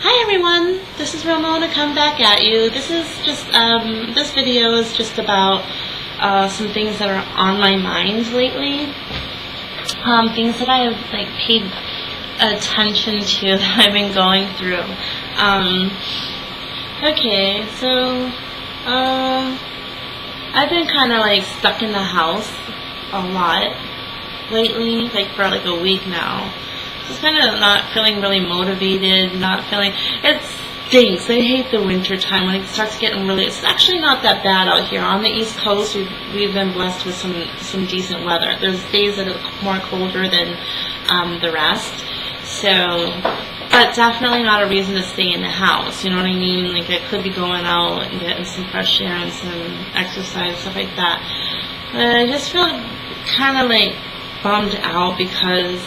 Hi everyone, this is Ramona come back at you. This is just this video is just about some things that are on my mind lately. Things that I have paid attention to that I've been going through. Okay, so I've been kind of stuck in the house a lot lately, for a week now. Just kind of not feeling really motivated, it stinks. I hate the winter time when it starts getting it's actually not that bad out here. On the East Coast, we've been blessed with some decent weather. There's days that are more colder than the rest. So, but definitely not a reason to stay in the house, you know what I mean? I could be going out and getting some fresh air and some exercise, stuff like that. I just feel kind of bummed out because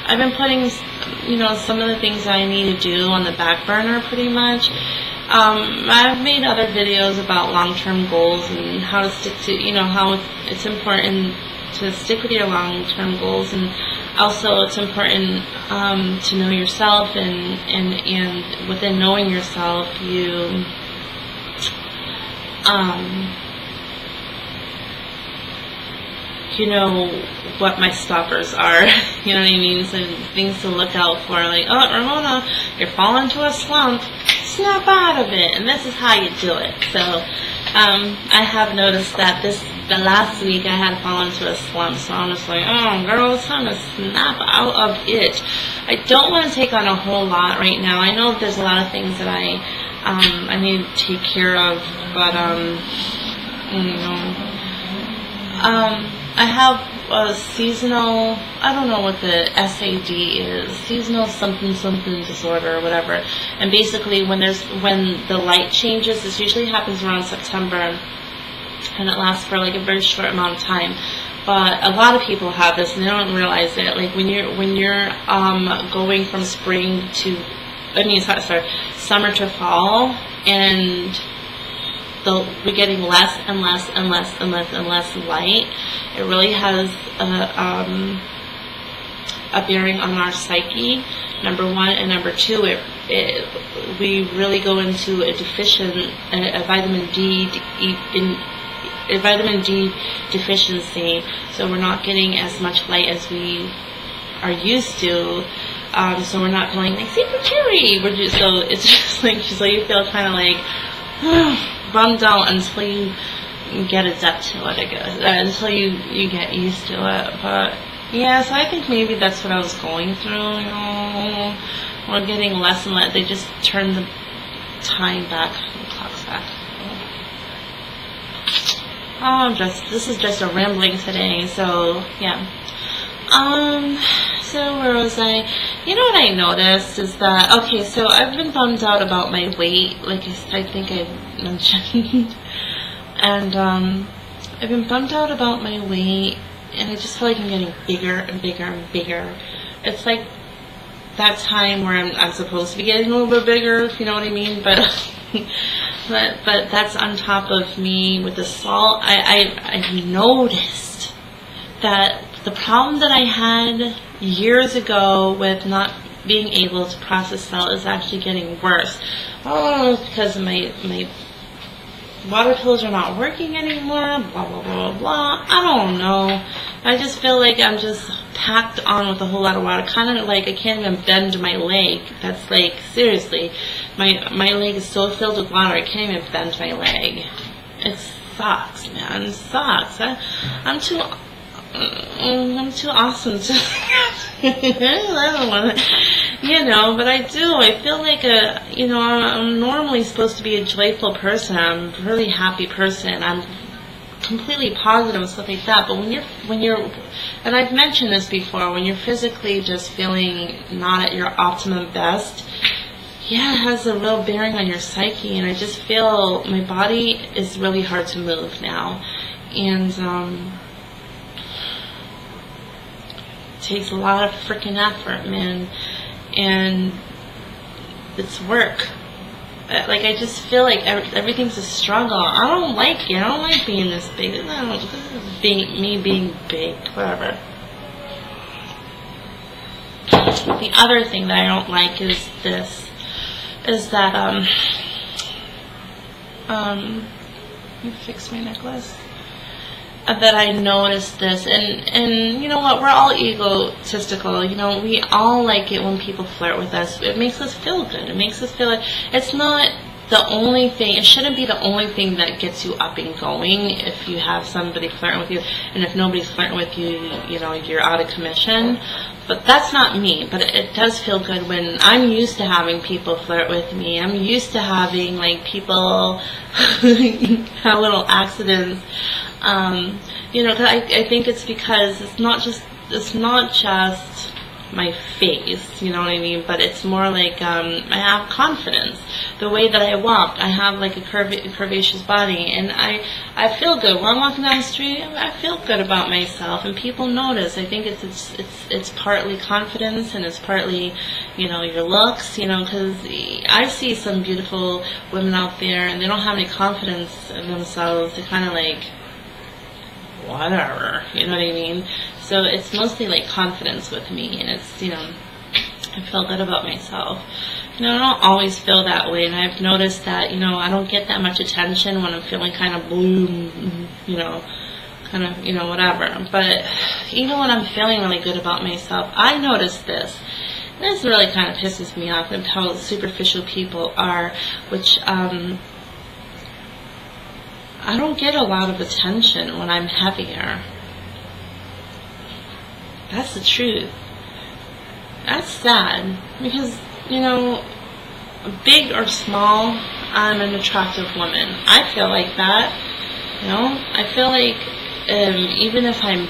I've been putting, some of the things that I need to do on the back burner pretty much. I've made other videos about long-term goals and how to stick to, how it's important to stick with your long-term goals, and also it's important to know yourself, and within knowing yourself, you know what my stoppers are, you know what I mean? So things to look out for, oh, Ramona, you're falling into a slump, snap out of it, and this is how you do it. So I have noticed that the last week I had fallen into a slump, so I'm just oh girl, it's time to snap out of it. I don't want to take on a whole lot right now. I know there's a lot of things that I need to take care of, but I have a seasonal, I don't know what the SAD is, seasonal something disorder or whatever. And basically when the light changes, this usually happens around September, and it lasts for a very short amount of time. But a lot of people have this and they don't realize it. When you're going from spring to, summer to fall, and we're getting less and less and less and less and less light. It really has a bearing on our psyche, number one, and number two, we really go into a vitamin D deficiency. So we're not getting as much light as we are used to. So we're not feeling super cheery. So it's just so you feel kind of bummed out until you get adept to it, I guess, until you get used to it. But yeah, so I think maybe that's what I was going through. We're getting less and less. They just turn the time back, the clocks back. This is just a rambling today. So yeah. So where was I? You know what I noticed is that, okay, so I've been bummed out about my weight, I think I mentioned, and I've been bummed out about my weight, and I just feel like I'm getting bigger and bigger and bigger. It's that time where I'm supposed to be getting a little bit bigger, if you know what I mean, but but that's on top of me with the salt. I've noticed that the problem that I had years ago with not being able to process salt is actually getting worse. Oh, because my water pills are not working anymore, blah, blah, blah, blah, blah. I don't know. I just feel like I'm just packed on with a whole lot of water. Kind of I can't even bend my leg. That's seriously. My leg is so filled with water, I can't even bend my leg. It sucks, man. It sucks. I'm too awesome to I don't want to, but I do. I feel like I'm normally supposed to be a joyful person. I'm a really happy person. I'm completely positive and stuff like that. But when you're, and I've mentioned this before, when you're physically just feeling not at your optimum best, yeah, it has a real bearing on your psyche. And I just feel my body is really hard to move now, and takes a lot of freaking effort, man, and it's work. I just feel like everything's a struggle. I don't like it. I don't like being this big. This is me being big, whatever. The other thing that I don't like is this, is that, you fix my necklace? That I noticed this, and you know what, we're all egotistical, you know, we all like it when people flirt with us. It makes us feel good. It makes us feel like it's not the only thing, it shouldn't be the only thing that gets you up and going if you have somebody flirting with you, and if nobody's flirting with you, you know, you're out of commission. But that's not me, but it does feel good when I'm used to having people flirt with me. I'm used to having, like, people have little accidents. You know, 'cause I think it's because it's not just my face, you know what I mean, but it's more like, I have confidence. The way that I walk, I have like a curvaceous body, and I feel good. When I'm walking down the street, I feel good about myself, and people notice. I think it's partly confidence, and it's partly, you know, your looks, you know, because I see some beautiful women out there, and they don't have any confidence in themselves. They're kind of like, whatever, you know what I mean? So it's mostly like confidence with me, and it's, you know, I feel good about myself. You know, I don't always feel that way, and I've noticed that, you know, I don't get that much attention when I'm feeling kind of blue, you know, kind of, you know, whatever. But even when I'm feeling really good about myself, I notice this. This really kind of pisses me off, and how superficial people are, which, I don't get a lot of attention when I'm heavier. That's the truth. That's sad, because, you know, big or small, I'm an attractive woman. I feel like that, you know. I feel like even if I'm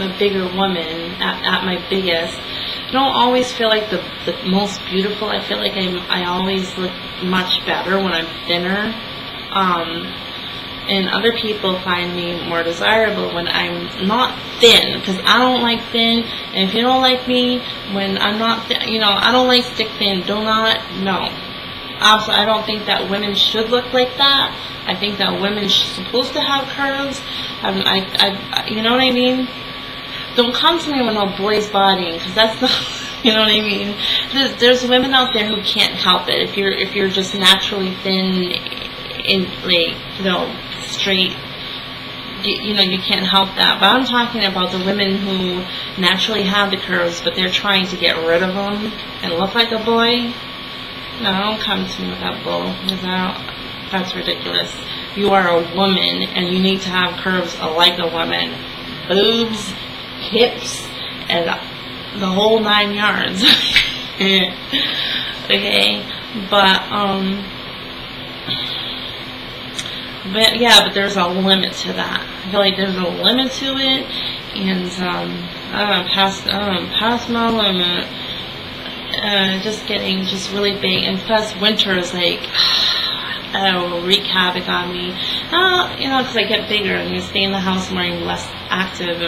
a bigger woman at my biggest, I don't always feel like the most beautiful. I feel like I always look much better when I'm thinner. And other people find me more desirable when I'm not thin, because I don't like thin. And if you don't like me when I'm not thin, you know, I don't like stick thin. No. Also, I don't think that women should look like that. I think that women are supposed to have curves. You know what I mean? Don't come to me with no boy's body, because that's not, you know what I mean? There's women out there who can't help it. If you're just naturally thin, in, like, you know, straight, you know, you can't help that. But I'm talking about the women who naturally have the curves, but they're trying to get rid of them and look like a boy. No, don't come to me with that bull. That's ridiculous. You are a woman, and you need to have curves like a woman. Boobs, hips, and the whole 9 yards. Okay? But yeah, but there's a limit to that. I feel like there's a limit to it, and I'm past my limit. Just getting really big, and plus winter is like, it'll wreak havoc on me. You know, because I get bigger and you stay in the house more and less active.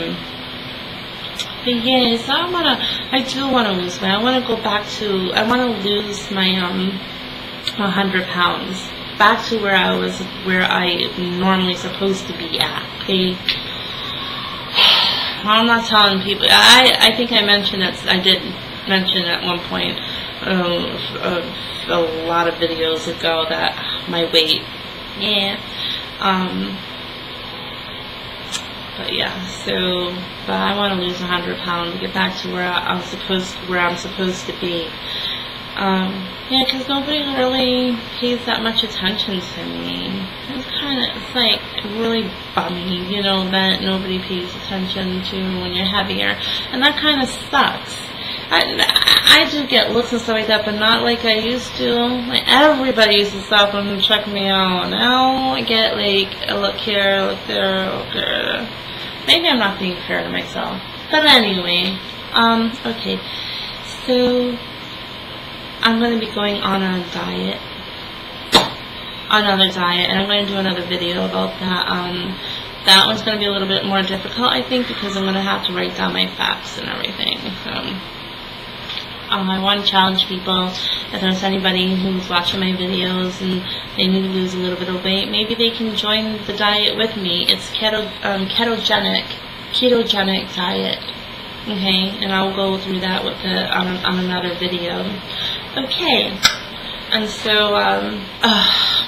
But yes, I do want to lose weight. I want to go back to, I want to lose my 100 pounds. Back to where I normally supposed to be at, okay? I'm not telling people. I think I mentioned that, I did mention at one point, a lot of videos ago, that my weight, yeah, but yeah, but I want to lose 100 pounds to get back to where I'm supposed to be. Yeah, because nobody really pays that much attention to me. It's like really bummy, you know, that nobody pays attention to when you're heavier. And that kind of sucks. I do get looks and stuff like that, but not like I used to. Like, everybody used to stop and check me out. Now I get like a look here, a look there, a look there. Maybe I'm not being fair to myself. But anyway, okay. So I'm going to be going on a diet, another diet, and I'm going to do another video about that. That one's going to be a little bit more difficult, I think, because I'm going to have to write down my facts and everything. So I want to challenge people, if there's anybody who's watching my videos and they need to lose a little bit of weight, maybe they can join the diet with me. It's ketogenic diet. Okay, and I'll go through that with on another video. Okay, and so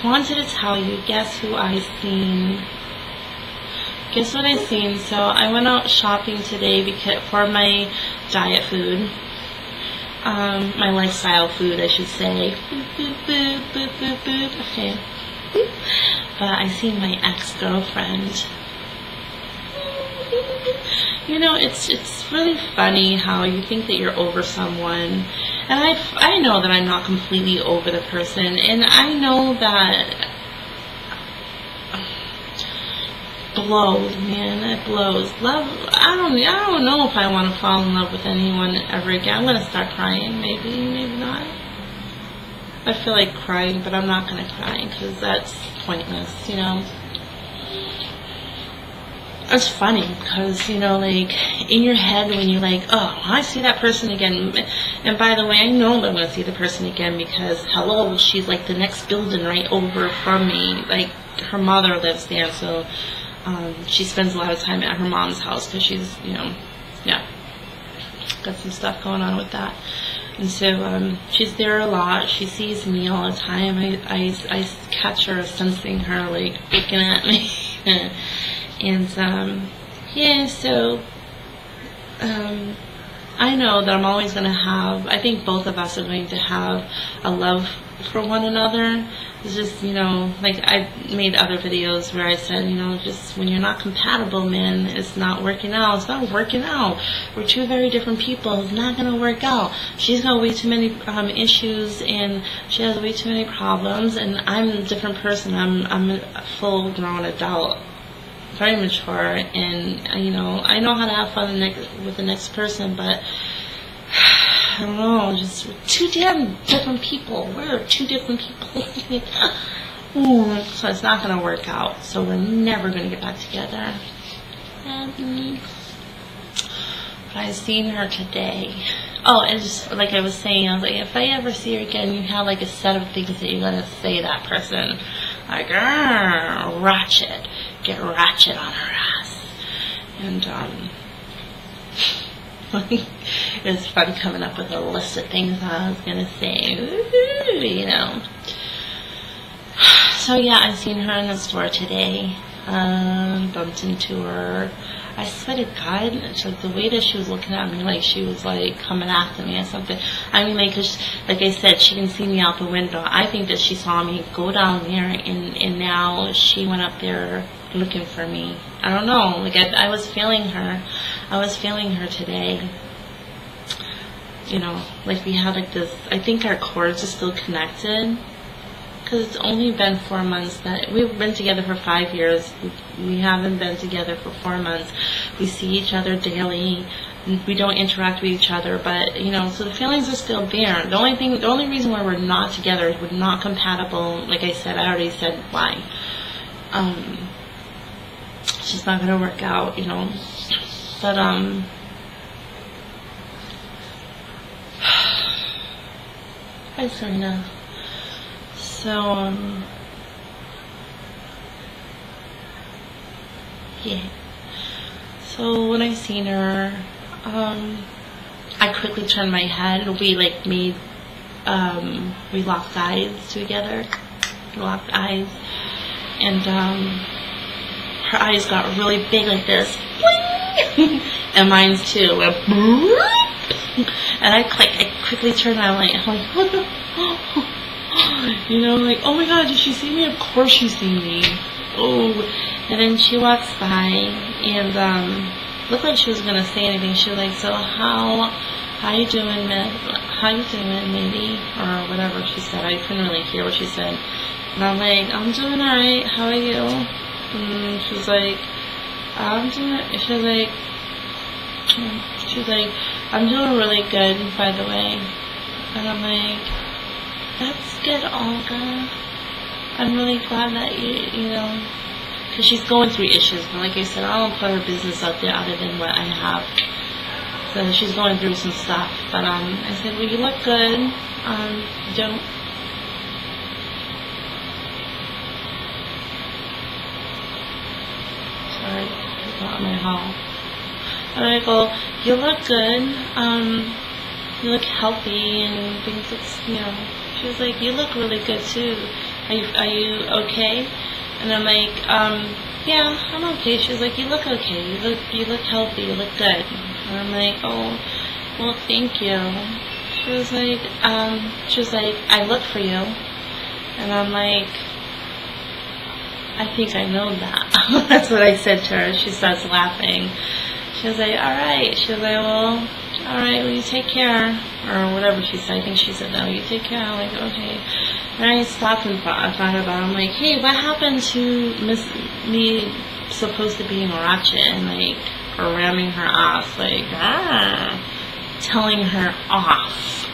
wanted to tell you, guess who I seen? Guess what I seen? So I went out shopping today for my diet food, my lifestyle food, I should say. Boop, boop, boop, boop, boop, boop. Okay, but I seen my ex-girlfriend. You know, it's really funny how you think that you're over someone, and I know that I'm not completely over the person, and I know that blows, man, it blows. Love, I don't know if I want to fall in love with anyone ever again. I'm gonna start crying, maybe not. I feel like crying, but I'm not gonna cry because that's pointless, you know. It's funny because, you know, like, in your head when you're like, oh, I see that person again. And by the way, I know that I'm going to see the person again because, hello, she's like the next building right over from me. Like, her mother lives there, so she spends a lot of time at her mom's house because she's, you know, yeah, got some stuff going on with that. And so she's there a lot. She sees me all the time. I catch her sensing her, like, looking at me. And, yeah, so, I know that I'm always going to have, I think both of us are going to have a love for one another. It's just, you know, like I've made other videos where I said, you know, just when you're not compatible, man, it's not working out. It's not working out. We're two very different people. It's not going to work out. She's got way too many issues, and she has way too many problems, and I'm a different person. I'm a full-grown adult. Very mature, and you know, I know how to have fun with the next person, but I don't know, just two damn different people. We're two different people. So it's not going to work out. So we're never going to get back together. But I seen her today. Oh, and just like I was saying, I was like, if I ever see her again, you have like a set of things that you're going to say to that person. Like, ratchet. Get ratchet on her ass. And, it's fun coming up with a list of things I was going to say. Ooh, you know. So, yeah, I seen her in the store today. Bumped into her. I swear to God, it's like the way that she was looking at me, like she was like coming after me or something. I mean, like, 'cause, like I said, she didn't see me out the window. I think that she saw me go down there, and now she went up there looking for me. I don't know. Like I was feeling her. I was feeling her today. You know, like we had like this. I think our cords are still connected. Because it's only been 4 months that we've been together for 5 years. We haven't been together for 4 months. We see each other daily. We don't interact with each other, but you know, so the feelings are still there. The only reason why we're not together is we're not compatible. Like I said, I already said why. It's just not gonna work out, you know. But hi Serena. So, yeah. So when I seen her, I quickly turned my head. We like made, we locked eyes together. Locked eyes. And, her eyes got really big like this. And mine's too. And I quickly turned and I'm like, what the? You know, like, oh my God, did she see me? Of course she see me. Oh, and then she walks by and looked like she was gonna say anything. She was like, so how you doing, miss? How you doing, maybe, or whatever she said. I couldn't really hear what she said. And I'm like, I'm doing alright. How are you? And she was like, I'm doing. She was like, I'm doing really good, by the way. And I'm like, that's good, Olga. I'm really glad that you know, because she's going through issues. But like I said, I don't put her business out there other than what I have. So she's going through some stuff. But I said, well, you look good. Don't. Sorry, it's not my hall. And I go, you look good. You look healthy and things looks, you know. She was like, you look really good too. Are you okay? And I'm like, yeah, I'm okay. She was like, you look okay. You look healthy. You look good. And I'm like, oh, well, thank you. She was like, I look for you. And I'm like, I think I know that. That's what I said to her. She starts laughing. She was like, all right. She was like, well, all right, well, you take care. Or whatever she said. I think she said, no, you take care. I'm like, okay. And I stopped and thought about it. I'm like, hey, what happened to me supposed to being ratchet and, like, or ramming her off? Like, telling her off.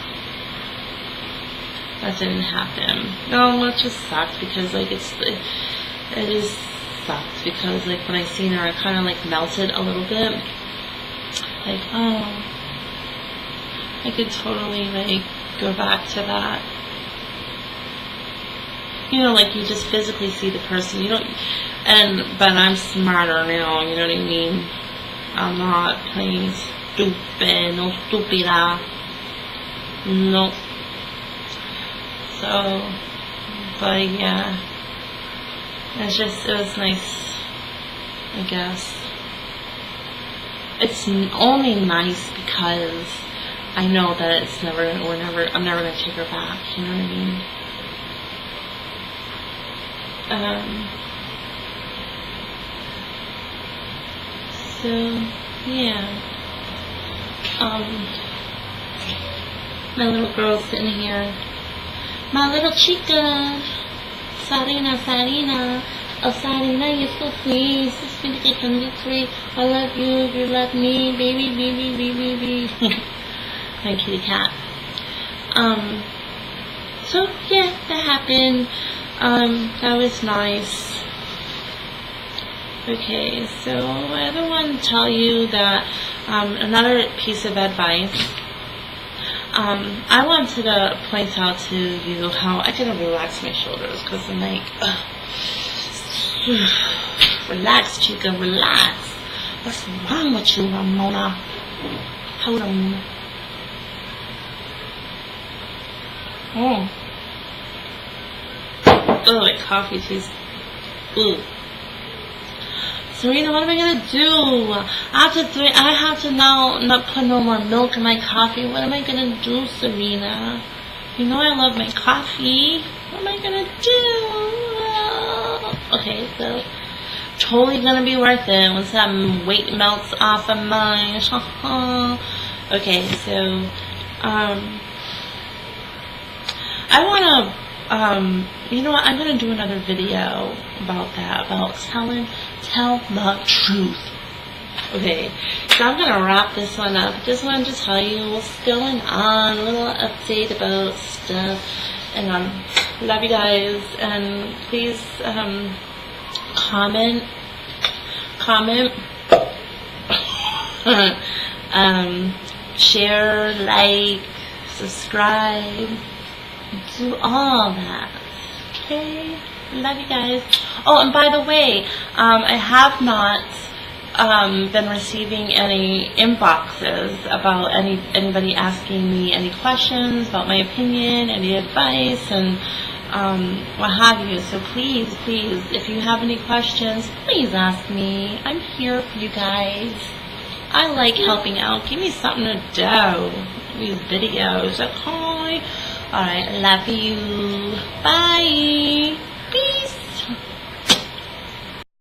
That didn't happen. No, it just sucks because, like, it just sucks because, like, when I seen her, I kind of, like, melted a little bit. Like, oh, I could totally, like, go back to that. You know, like, you just physically see the person. You don't, but I'm smarter now, you know what I mean? I'm not playing stupid, no stupida. Nope. So, but yeah, it was nice, I guess. It's only nice because I know that I'm never gonna take her back, you know what I mean? So, yeah. My little girl's sitting here. My little chica, Sarina. Oh, Sarina, you're so sweet. So sweet to get from this way. I love you. You love me. Baby. My kitty cat. So, yeah, that happened. That was nice. Okay, so I don't want to tell you that, another piece of advice. I wanted to point out to you how I gotta relax my shoulders because I'm like, relax, chica, relax. What's wrong with you, Ramona? Hold on. Oh, like coffee tastes. Ooh. Serena, what am I gonna do? I have to now not put no more milk in my coffee. What am I gonna do, Serena? You know I love my coffee. What am I gonna do? Okay, so totally gonna be worth it once that weight melts off of mine. Okay, so I wanna you know what, I'm gonna do another video about that, about tell the truth. Okay, so I'm gonna wrap this one up. Just wanted to tell you what's going on, a little update about stuff, and love you guys, and please comment share, like, subscribe, do all that. Okay, love you guys. Oh, and by the way, I have not been receiving any inboxes about anybody asking me any questions about my opinion, any advice, and what have you. So please, if you have any questions, please ask me. I'm here for you guys. I like helping out. Give me something to do. These videos. Okay. Alright, love you. Bye.